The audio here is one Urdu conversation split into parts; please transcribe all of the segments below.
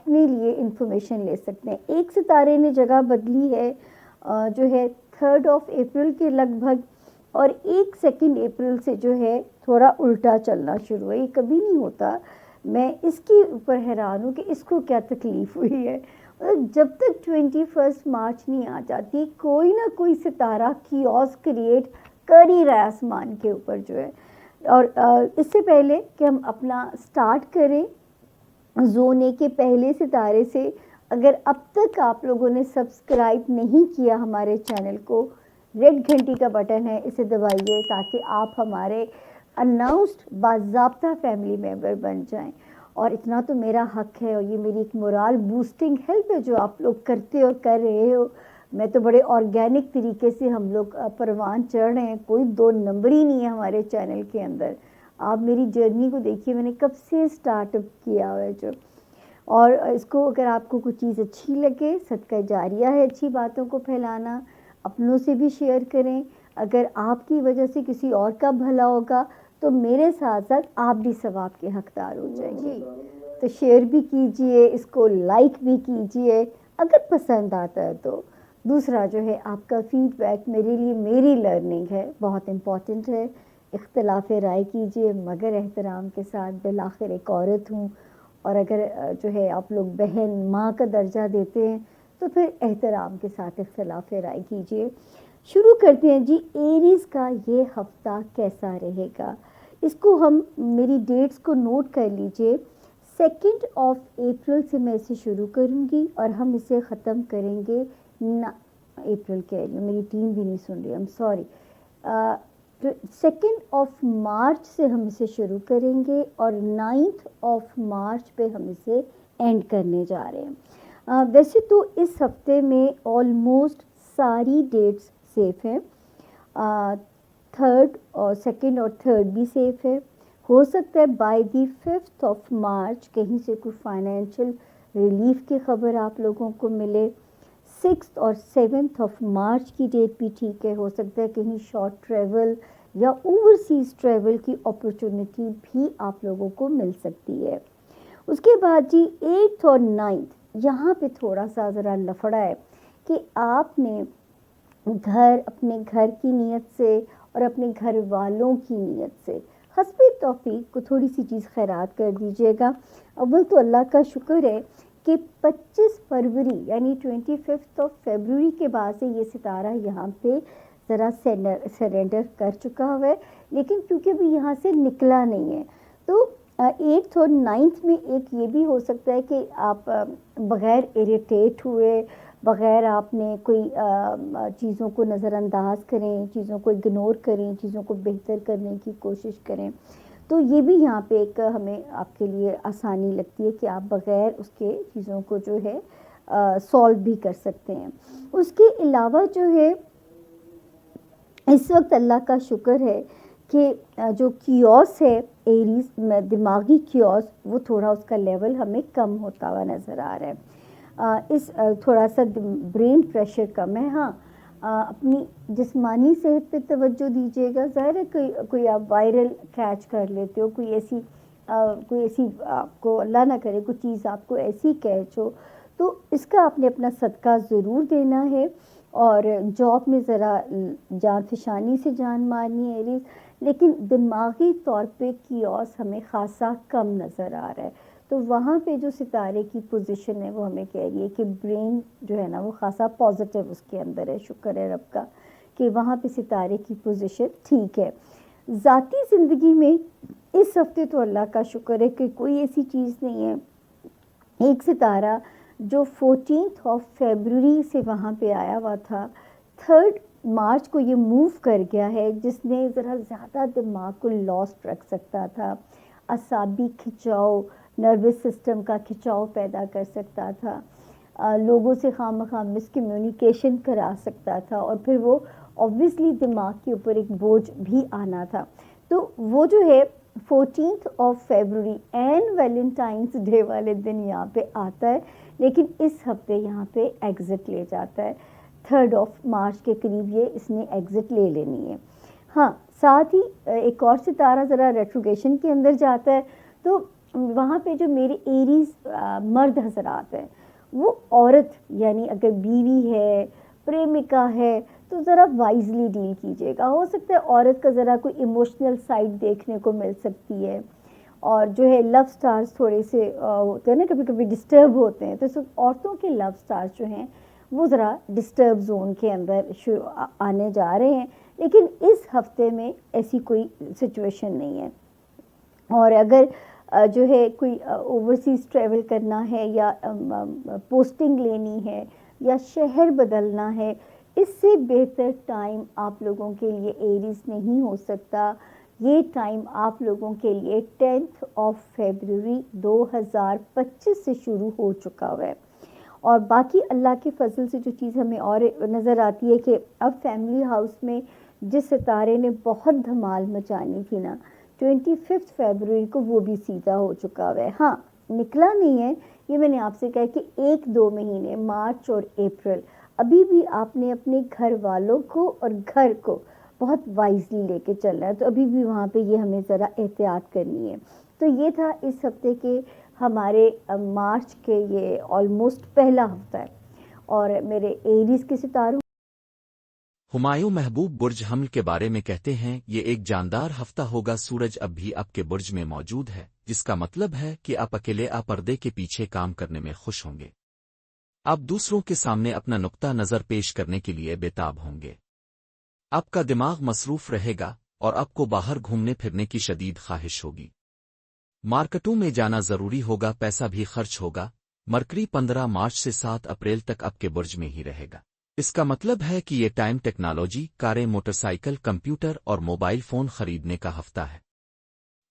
اپنے لیے انفارمیشن لے سکتے ہیں. ایک ستارے نے جگہ بدلی ہے جو ہے 3 اپریل کے لگ بھگ, اور 2 اپریل سے جو ہے تھوڑا الٹا چلنا شروع ہے. یہ کبھی نہیں ہوتا. میں اس کے اوپر حیران ہوں کہ اس کو کیا تکلیف ہوئی ہے. جب تک 21 مارچ نہیں آ جاتی کوئی نہ کوئی ستارہ کیوس کریٹ کر ہی رہا ہے آسمان کے اوپر جو ہے. اور اس سے پہلے کہ ہم اپنا سٹارٹ کریں زون اے کے پہلے ستارے سے, اگر اب تک آپ لوگوں نے سبسکرائب نہیں کیا ہمارے چینل کو, ریڈ گھنٹی کا بٹن ہے, اسے دبائیے تاکہ آپ ہمارے اناؤنسڈ باضابطہ فیملی ممبر بن جائیں. اور اتنا تو میرا حق ہے, اور یہ میری ایک مورال بوسٹنگ ہیلپ ہے جو آپ لوگ کرتے اور کر رہے ہو. میں تو بڑے آرگینک طریقے سے ہم لوگ پروان چڑھ رہے ہیں, کوئی 2 نمبر ہی نہیں ہے ہمارے چینل کے اندر. آپ میری جرنی کو دیکھیے, میں نے کب سے سٹارٹ اپ کیا ہوا ہے جو. اور اس کو اگر آپ کو کوئی چیز اچھی لگے, صدقہ جاریہ ہے اچھی باتوں کو پھیلانا, اپنوں سے بھی شیئر کریں. اگر آپ کی وجہ سے کسی اور کا بھلا ہوگا تو میرے ساتھ ساتھ آپ بھی ثواب کے حقدار ہو جائیں گے. تو شیئر بھی کیجئے, اس کو لائک بھی کیجئے اگر پسند آتا ہے تو. دوسرا جو ہے آپ کا فیڈ بیک میرے لیے میری لرننگ ہے, بہت امپورٹنٹ ہے. اختلاف رائے کیجئے مگر احترام کے ساتھ. بالآخر ایک عورت ہوں, اور اگر جو ہے آپ لوگ بہن ماں کا درجہ دیتے ہیں تو پھر احترام کے ساتھ اختلاف رائے کیجئے. شروع کرتے ہیں جی. ایریز کا یہ ہفتہ کیسا رہے گا, اس کو ہم میری ڈیٹس کو نوٹ کر لیجئے. 2 اپریل سے میں اسے شروع کروں گی اور ہم اسے ختم کریں گے اپریل کہہ رہی ہوں, میری ٹیم بھی نہیں سن رہی, ایم سوری. 2 مارچ سے ہم اسے شروع کریں گے اور 9 مارچ پہ ہم اسے اینڈ کرنے جا رہے ہیں. ویسے تو اس ہفتے میں آلموسٹ ساری ڈیٹس سیف ہیں. 2nd اور 3rd بھی سیف ہے. ہو سکتا ہے بائی دی 5 مارچ کہیں سے کوئی فائنینشیل ریلیف کی خبر آپ لوگوں کو ملے. 6 اور 7 مارچ کی ڈیٹ بھی ٹھیک ہے. ہو سکتا ہے کہیں شارٹ ٹریول یا اوورسیز ٹریول کی اپرچونٹی بھی آپ لوگوں کو مل سکتی ہے. اس کے بعد جی 8 اور 9 یہاں پہ تھوڑا سا ذرا لفڑا ہے کہ آپ نے اپنے گھر کی نیت سے اور اپنے گھر والوں کی نیت سے حسب توفیق کو تھوڑی سی چیز خیرات کر دیجیے گا. اول تو اللہ کا شکر ہے کہ 25 فروری یعنی 25 فروری کے بعد سے یہ ستارہ یہاں پہ ذرا سرنڈر کر چکا ہوا ہے, لیکن کیونکہ ابھی یہاں سے نکلا نہیں ہے تو 8 اور 9 میں ایک یہ بھی ہو سکتا ہے کہ آپ بغیر اریٹیٹ ہوئے, بغیر آپ نے کوئی چیزوں کو نظر انداز کریں, چیزوں کو اگنور کریں, چیزوں کو بہتر کرنے کی کوشش کریں. تو یہ بھی یہاں پہ ایک ہمیں آپ کے لیے آسانی لگتی ہے کہ آپ بغیر اس کے چیزوں کو جو ہے سولو بھی کر سکتے ہیں. اس کے علاوہ جو ہے اس وقت اللہ کا شکر ہے کہ جو کیوس ہے ایریز میں, دماغی کیوس, وہ تھوڑا اس کا لیول ہمیں کم ہوتا ہوا نظر آ رہا ہے. اس تھوڑا سا برین پریشر کم ہے. ہاں اپنی جسمانی صحت پہ توجہ دیجیے گا. ظاہر ہے کوئی آپ وائرل کیچ کر لیتے ہو, کوئی ایسی آپ کو اللہ نہ کرے کوئی چیز آپ کو ایسی کیچ ہو, تو اس کا آپ نے اپنا صدقہ ضرور دینا ہے. اور جاب میں ذرا جان فشانی سے جان مارنی ہے ایریز, لیکن دماغی طور پہ کیوس ہمیں خاصا کم نظر آ رہا ہے. تو وہاں پہ جو ستارے کی پوزیشن ہے وہ ہمیں کہہ رہی ہے کہ برین جو ہے نا وہ خاصا پازیٹیو اس کے اندر ہے. شکر ہے رب کا کہ وہاں پہ ستارے کی پوزیشن ٹھیک ہے. ذاتی زندگی میں اس ہفتے تو اللہ کا شکر ہے کہ کوئی ایسی چیز نہیں ہے. ایک ستارہ جو 14 فروری سے وہاں پہ آیا ہوا تھا 3 مارچ کو یہ موو کر گیا ہے, جس نے ذرا زیادہ دماغ کو لاسٹ رکھ سکتا تھا, اعصابی کھچاؤ, نروس سسٹم کا کھچاؤ پیدا کر سکتا تھا, لوگوں سے خام خواہ مس کمیونیکیشن کرا سکتا تھا, اور پھر وہ اوبویسلی دماغ کے اوپر ایک بوجھ بھی آنا تھا. تو وہ جو ہے 14 فروری اینڈ ویلنٹائنس ڈے والے دن یہاں پہ آتا ہے, لیکن اس ہفتے یہاں پہ ایگزٹ لے جاتا ہے. 3 مارچ کے قریب یہ اس نے ایگزٹ لے لینی ہے. ہاں ساتھ ہی ایک اور ستارہ ذرا ریٹروگیشن کے اندر جاتا ہے, تو وہاں پہ جو میرے ایریز مرد حضرات ہیں وہ عورت یعنی اگر بیوی ہے پریمکا ہے تو ذرا وائزلی ڈیل کیجیے گا. ہو سکتا ہے عورت کا ذرا کوئی ایموشنل سائڈ دیکھنے کو مل سکتی ہے, اور جو ہے لو سٹارز تھوڑے سے ہوتے ہیں نا, کبھی کبھی ڈسٹرب ہوتے ہیں, تو اس وقت عورتوں کے لو سٹارز جو ہیں وہ ذرا ڈسٹرب زون کے اندر آنے جا رہے ہیں. لیکن اس ہفتے میں ایسی کوئی سچویشن نہیں ہے. اور اگر جو ہے کوئی اوورسیز ٹریول کرنا ہے یا پوسٹنگ لینی ہے یا شہر بدلنا ہے, اس سے بہتر ٹائم آپ لوگوں کے لیے ایریز نہیں ہو سکتا. یہ ٹائم آپ لوگوں کے لیے 10 فیبروری 2025 سے شروع ہو چکا ہوا ہے. اور باقی اللہ کے فضل سے جو چیز ہمیں اور نظر آتی ہے کہ اب فیملی ہاؤس میں جس ستارے نے بہت دھمال مچانی تھی نا 25 فیبروری کو, وہ بھی سیدھا ہو چکا ہوا ہے. ہاں نکلا نہیں ہے, یہ میں نے آپ سے کہا کہ 1-2 مہینے مارچ اور اپریل ابھی بھی آپ نے اپنے گھر والوں کو اور گھر کو بہت وائزلی لے کے چلنا ہے. تو ابھی بھی وہاں پہ یہ ہمیں ذرا احتیاط کرنی ہے. تو یہ تھا اس ہفتے کے ہمارے مارچ کے یہ آلموسٹ پہلا ہفتہ ہے. اور میرے ایریز کے ستاروں ہمایوں محبوب برج حمل کے بارے میں کہتے ہیں یہ ایک جاندار ہفتہ ہوگا. سورج اب بھی آپ کے برج میں موجود ہے, جس کا مطلب ہے کہ آپ اکیلے پردے کے پیچھے کام کرنے میں خوش ہوں گے. آپ دوسروں کے سامنے اپنا نقطہ نظر پیش کرنے کے لیے بےتاب ہوں گے. آپ کا دماغ مصروف رہے گا اور آپ کو باہر گھومنے پھرنے کی شدید خواہش ہوگی. مارکیٹوں میں جانا ضروری ہوگا, پیسہ بھی خرچ ہوگا. مرکری 15 مارچ سے 7 اپریل تک آپ کے برج میں ہی رہے گا. اس کا مطلب ہے کہ یہ ٹائم ٹیکنالوجی, کاریں, موٹر سائیکل, کمپیوٹر اور موبائل فون خریدنے کا ہفتہ ہے.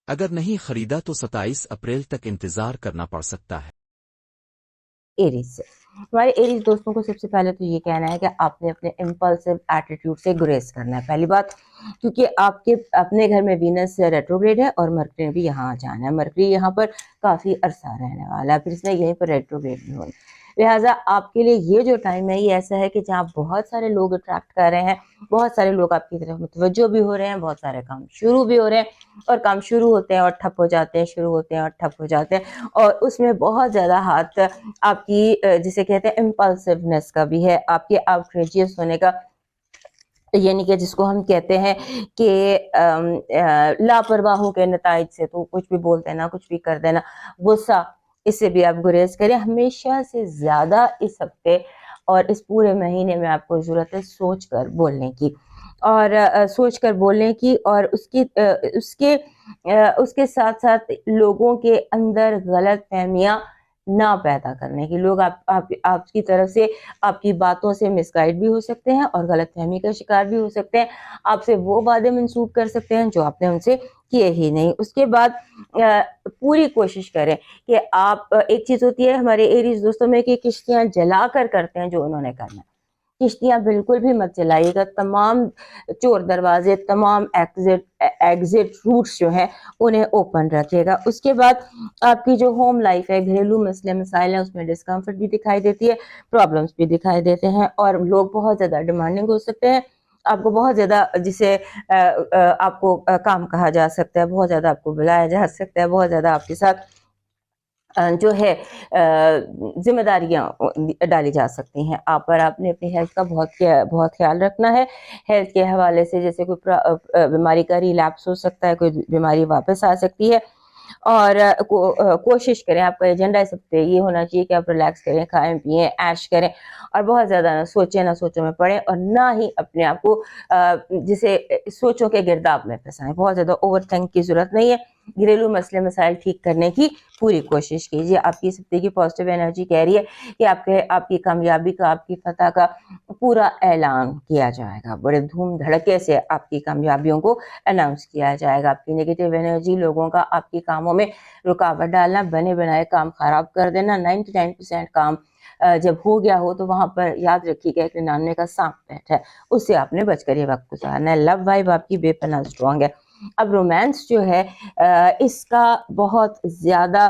اگر نہیں خریدا تو 27 اپریل تک انتظار کرنا پڑ سکتا ہے. ایریز سے ہمارے ایریز دوستوں کو سب سے پہلے تو یہ کہنا ہے کہ آپ نے اپنے امپلسو ایٹیٹیوڈ سے گریز کرنا ہے. پہلی بات کیونکہ آپ کے اپنے گھر میں وینس ریٹروگریڈ ہے اور مرکری بھی یہاں آ جانا ہے. مرکری یہاں پر کافی عرصہ رہنے والا ہے, پھر اس نے یہیں پر ریٹروگریڈ بھی ہونا. لہٰذا آپ کے لیے یہ جو ٹائم ہے یہ ایسا ہے کہ جہاں بہت سارے لوگ اٹریکٹ کر رہے ہیں, بہت سارے لوگ آپ کی طرف متوجہ بھی ہو رہے ہیں, بہت سارے کام شروع بھی ہو رہے ہیں اور کام شروع ہوتے ہیں اور ٹھپ ہو جاتے ہیں, شروع ہوتے ہیں اور ٹھپ ہو جاتے ہیں. اور اس میں بہت زیادہ ہاتھ آپ کی جسے کہتے ہیں امپلسونیس کا بھی ہے, آپ کے آؤٹریجیس ہونے کا, یعنی کہ جس کو ہم کہتے ہیں کہ لاپرواہوں کے نتائج سے تو کچھ بھی بول دینا, کچھ بھی کر دینا, غصہ, اس سے بھی آپ گریز کریں. ہمیشہ سے زیادہ اس ہفتے اور اس پورے مہینے میں آپ کو ضرورت ہے سوچ کر بولنے کی, اور سوچ کر بولنے کی, اور اس کے ساتھ ساتھ لوگوں کے اندر غلط فہمیاں نہ پیدا کرنے کی. لوگ آپ کی طرف سے آپ کی باتوں سے مس گائیڈ بھی ہو سکتے ہیں اور غلط فہمی کا شکار بھی ہو سکتے ہیں. آپ سے وہ وعدے منسوخ کر سکتے ہیں جو آپ نے ان سے کیے ہی نہیں. اس کے بعد پوری کوشش کریں کہ آپ, ایک چیز ہوتی ہے ہمارے ایریز دوستوں میں کہ کشتیاں جلا کر کرتے ہیں جو انہوں نے کرنا ہے, کشتیاں بالکل بھی مت جلائیے گا. تمام چور دروازے, تمام ایگزٹ روٹس جو ہیں انہیں اوپن رکھیے گا. اس کے بعد آپ کی جو ہوم لائف ہے, گھریلو مسئلے مسائل ہیں, اس میں ڈسکمفرٹ بھی دکھائی دیتی ہے, پرابلمس بھی دکھائی دیتے ہیں, اور لوگ بہت زیادہ ڈیمانڈنگ ہو سکتے ہیں. آپ کو بہت زیادہ, جسے آپ کو کام کہا جا سکتا ہے, بہت زیادہ آپ کو بلایا جا سکتا ہے, بہت زیادہ آپ کے ساتھ جو ہے ذمہ داریاں ڈالی جا سکتی ہیں آپ پر. آپ نے اپنی ہیلتھ کا بہت خیال رکھنا ہے. ہیلتھ کے حوالے سے جیسے کوئی بیماری کا ریلیپس ہو سکتا ہے, کوئی بیماری واپس آ سکتی ہے, اور کوشش کریں, آپ کا ایجنڈا اس ہفتے یہ ہونا چاہیے کہ آپ ریلیکس کریں, کھائیں پئیں, ایش کریں, اور بہت زیادہ نہ سوچیں, نہ سوچوں میں پڑیں, اور نہ ہی اپنے آپ کو جسے سوچوں کے گرداب میں پھنسائیں. بہت زیادہ اوور تھنک کی ضرورت نہیں ہے. گھریلو مسئلے مسائل ٹھیک کرنے کی پوری کوشش کیجیے. آپ کی اس ہفتے کی پازیٹیو انرجی کہہ رہی ہے کہ آپ کی کامیابی کا, آپ کی فتح کا پورا اعلان کیا جائے گا. بڑے دھوم دھڑکے سے آپ کی کامیابیوں کو اناؤنس کیا جائے گا. آپ کی نیگیٹو انرجی, لوگوں کا آپ کی کاموں میں رکاوٹ ڈالنا, بنے بنائے کام خراب کر دینا, 99% کام جب ہو گیا ہو تو وہاں پر یاد رکھیے گا کہ 99 کا سانپ بیٹھا ہے, اس سے آپ نے بچ کر یہ وقت گزارنا ہے. لو وائب آپ کی بے پناہ اسٹرانگ ہے. اب رومانس جو ہے اس کا بہت زیادہ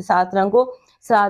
7